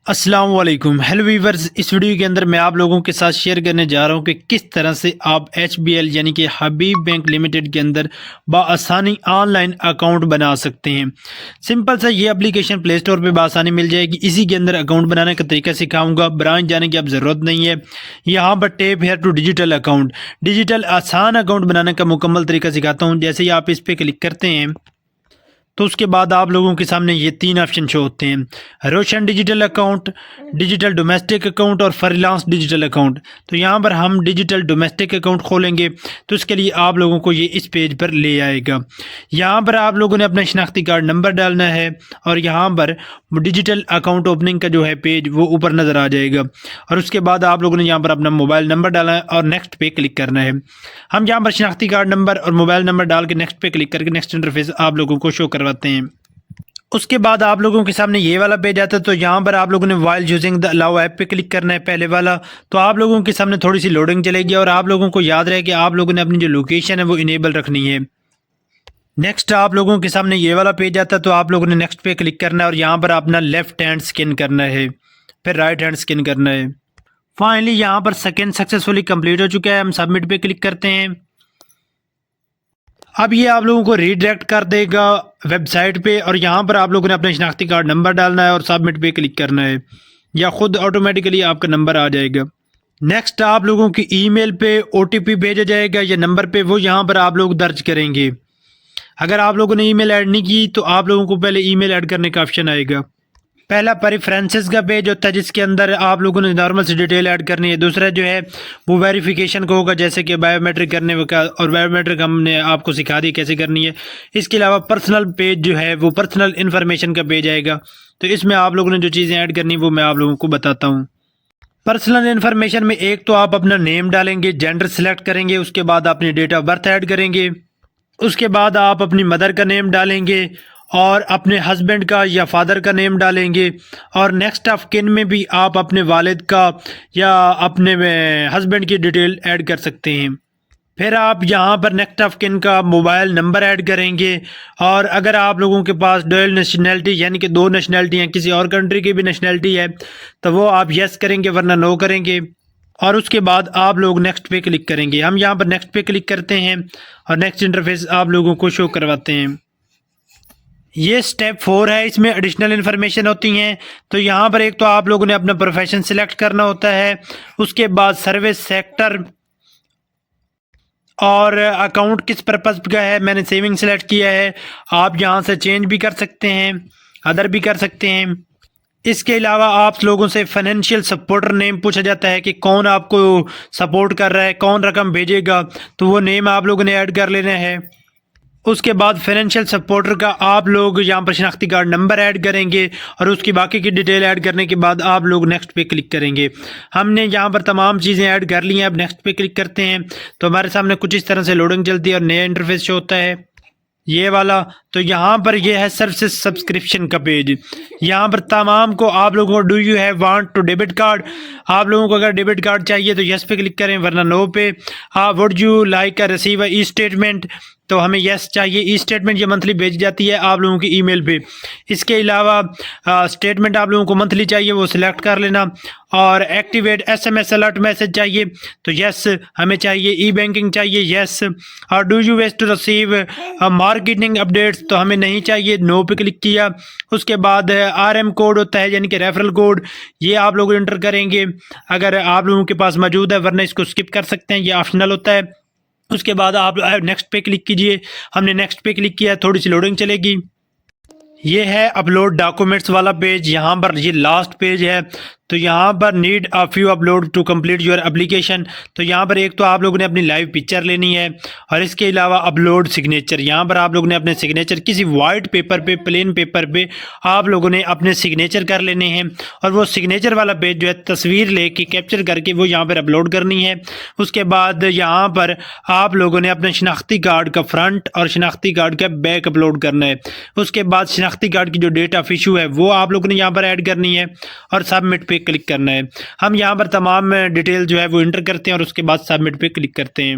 अस्सलाम वालेकुम। Hello viewers, इस वीडियो के अंदर मैं आप लोगों के साथ शेयर करने जा रहा हूं कि किस तरह से आप HBL यानी कि हबीब बैंक लिमिटेड के अंदर बआसानी ऑनलाइन अकाउंट बना सकते हैं। सिंपल सा ये एप्लीकेशन प्ले स्टोर पे बआसानी मिल जाएगी। इसी के अंदर अकाउंट बनाने का तरीका सिखाऊंगा। ब्रांच जाने की अब ज़रूरत नहीं है। यहाँ पर tap here to digital account, digital आसान अकाउंट बनाने का मुकम्मल तरीका सिखाता हूँ। जैसे ही आप इस पर क्लिक करते हैं तो उसके बाद आप लोगों के सामने ये तीन ऑप्शन शो होते हैं: Roshan digital account, digital domestic account और फ्रीलांस डिजिटल अकाउंट। तो यहाँ पर हम डिजिटल डोमेस्टिक अकाउंट खोलेंगे तो इसके लिए आप लोगों को ये इस पेज पर ले आएगा। यहाँ पर आप लोगों ने अपना शनाख्ती कार्ड नंबर डालना है और यहाँ पर डिजिटल अकाउंट ओपनिंग का जो है पेज वो ऊपर नज़र आ जाएगा। और उसके बाद आप लोगों ने यहाँ पर अपना मोबाइल नंबर डालना है और नेक्स्ट पे क्लिक करना है। हम यहाँ पर शनाख्ती कार्ड नंबर और मोबाइल नंबर डाल के नेक्स्ट पे क्लिक करके नेक्स्ट इंटरफेस आप लोगों को शो करवाते हैं। उसके बाद आप लोगों के सामने ये वाला पेज आता है। तो यहाँ पर आप लोगों ने while using the allow app पे क्लिक करना है, पहले वाला। तो आप लोगों के सामने थोड़ी सी लोडिंग चलेगी और आप लोगों को याद रहे कि आप लोगों ने अपनी जो लोकेशन है वो इनेबल रखनी है। नेक्स्ट आप लोगों के सामने ये वाला पेज आता है। तो आप लोगों ने नेक्स्ट पे क्लिक करना है और यहाँ पर अपना लेफ्ट हैंड स्कैन करना है, फिर राइट हैंड स्कैन करना है। फाइनली यहाँ पर सेकेंड सक्सेसफुली कंप्लीट हो चुका है। हम सबमिट पे क्लिक करते हैं। अब ये आप लोगों को रीडायरेक्ट कर देगा वेबसाइट पे और यहाँ पर आप लोगों ने अपना शनाख्ती कार्ड नंबर डालना है और सबमिट पे क्लिक करना है, या खुद ऑटोमेटिकली आपका नंबर आ जाएगा। नेक्स्ट आप लोगों की ईमेल पे OTP भेजा जाएगा या नंबर पे, वो यहाँ पर आप लोग दर्ज करेंगे। अगर आप लोगों ने ईमेल ऐड नहीं की तो आप लोगों को पहले ईमेल ऐड करने का ऑप्शन आएगा। पहला प्रेफरेंसेस का पेज होता है जिसके अंदर आप लोगों ने नॉर्मल से डिटेल ऐड करनी है। दूसरा जो है वो वेरिफिकेशन का होगा, जैसे कि बायोमेट्रिक करने का, और बायोमेट्रिक हमने आपको सिखा दी कैसे करनी है। इसके अलावा पर्सनल पेज जो है वो पर्सनल इन्फॉर्मेशन का पेज आएगा। तो इसमें आप लोगों ने जो चीज़ें ऐड करनी वो मैं आप लोगों को बताता हूँ। पर्सनल इन्फॉर्मेशन में एक तो आप अपना नेम डालेंगे, जेंडर सेलेक्ट करेंगे, उसके बाद अपनी डेट ऑफ बर्थ ऐड करेंगे, उसके बाद आप अपनी मदर का नेम डालेंगे और अपने हस्बैंड का या फादर का नेम डालेंगे। और नेक्स्ट ऑफ किन में भी आप अपने वालिद का या अपने हस्बैंड की डिटेल ऐड कर सकते हैं। फिर आप यहाँ पर नेक्स्ट ऑफ किन का मोबाइल नंबर ऐड करेंगे। और अगर आप लोगों के पास डुअल नेशनैलिटी यानी कि दो नेशनैलिटी हैं, किसी और कंट्री की भी नेशनैलिटी है, तो वो आप यस करेंगे वरना नो करेंगे। और उसके बाद आप लोग नेक्स्ट पे क्लिक करेंगे। हम यहाँ पर नेक्स्ट पे क्लिक करते हैं और नेक्स्ट इंटरफेस आप लोगों को शो करवाते हैं। ये स्टेप 4 है, इसमें एडिशनल इन्फॉर्मेशन होती हैं। तो यहाँ पर एक तो आप लोगों ने अपना प्रोफेशन सिलेक्ट करना होता है, उसके बाद सर्विस सेक्टर और अकाउंट किस पर्पज़ का है। मैंने सेविंग सेलेक्ट किया है। आप यहाँ से चेंज भी कर सकते हैं, अदर भी कर सकते हैं। इसके अलावा आप लोगों से फाइनेंशियल सपोर्टर नेम पूछा जाता है कि कौन आपको सपोर्ट कर रहा है, कौन रकम भेजेगा, तो वो नेम आप लोगों ने ऐड कर लेना है। उसके बाद फाइनेंशियल सपोर्टर का आप लोग यहाँ पर शनाख्ती कार्ड नंबर ऐड करेंगे और उसकी बाकी की डिटेल ऐड करने के बाद आप लोग नेक्स्ट पे क्लिक करेंगे। हमने यहाँ पर तमाम चीज़ें ऐड कर ली हैं। अब नेक्स्ट पे क्लिक करते हैं तो हमारे सामने कुछ इस तरह से लोडिंग चलती है और नया इंटरफेस शो होता है, ये वाला। तो यहाँ पर ये है सर्विसेज सब्सक्रिप्शन का पेज। यहाँ पर तमाम को आप लोगों को do you have want to debit card, आप लोगों को अगर डेबिट कार्ड चाहिए तो यस पे क्लिक करें वरना नो पे। Would you like a receive e statement, तो हमें यस चाहिए। ई स्टेटमेंट ये मंथली भेजी जाती है आप लोगों की ईमेल पे। इसके अलावा स्टेटमेंट आप लोगों को मंथली चाहिए, वो सिलेक्ट कर लेना। और एक्टिवेट SMS अलर्ट मैसेज चाहिए तो यस हमें चाहिए। ई बैंकिंग चाहिए, यस। और do you wish to receive marketing updates, तो हमें नहीं चाहिए, नो पे क्लिक किया। उसके बाद RM कोड होता है यानी कि रेफरल कोड, ये आप लोग इंटर करेंगे अगर आप लोगों के पास मौजूद है, वरना इसको स्किप कर सकते हैं, ये ऑप्शनल होता है। उसके बाद आप नेक्स्ट पे क्लिक कीजिए। हमने नेक्स्ट पे क्लिक किया, थोड़ी सी लोडिंग चलेगी। ये है अपलोड डॉक्यूमेंट्स वाला पेज। यहाँ पर ये लास्ट पेज है। तो यहाँ पर need a few upload to complete your application. तो यहाँ पर एक तो आप लोगों ने अपनी लाइव पिक्चर लेनी है और इसके अलावा अपलोड सिग्नेचर। यहाँ पर आप लोगों ने अपने सिग्नेचर किसी वाइट पेपर पे, प्लेन पेपर पे आप लोगों ने अपने सिग्नेचर कर लेने हैं। और वो सिग्नेचर वाला पेज जो है तस्वीर लेके कैप्चर करके वो यहाँ पर अपलोड करनी है। उसके बाद यहाँ पर आप लोगों ने अपने शनाख्ती कार्ड का फ्रंट और शनाख्ती कार्ड का बैक अपलोड करना है। उसके बाद शनाख्ती कार्ड की जो डेट ऑफ इशू है वो आप लोगों ने यहाँ पर ऐड करनी है और सबमिट पे क्लिक करना है। हम यहाँ पर तमाम डिटेल जो है वो इंटर करते हैं और उसके बाद सबमिट पे क्लिक करते हैं।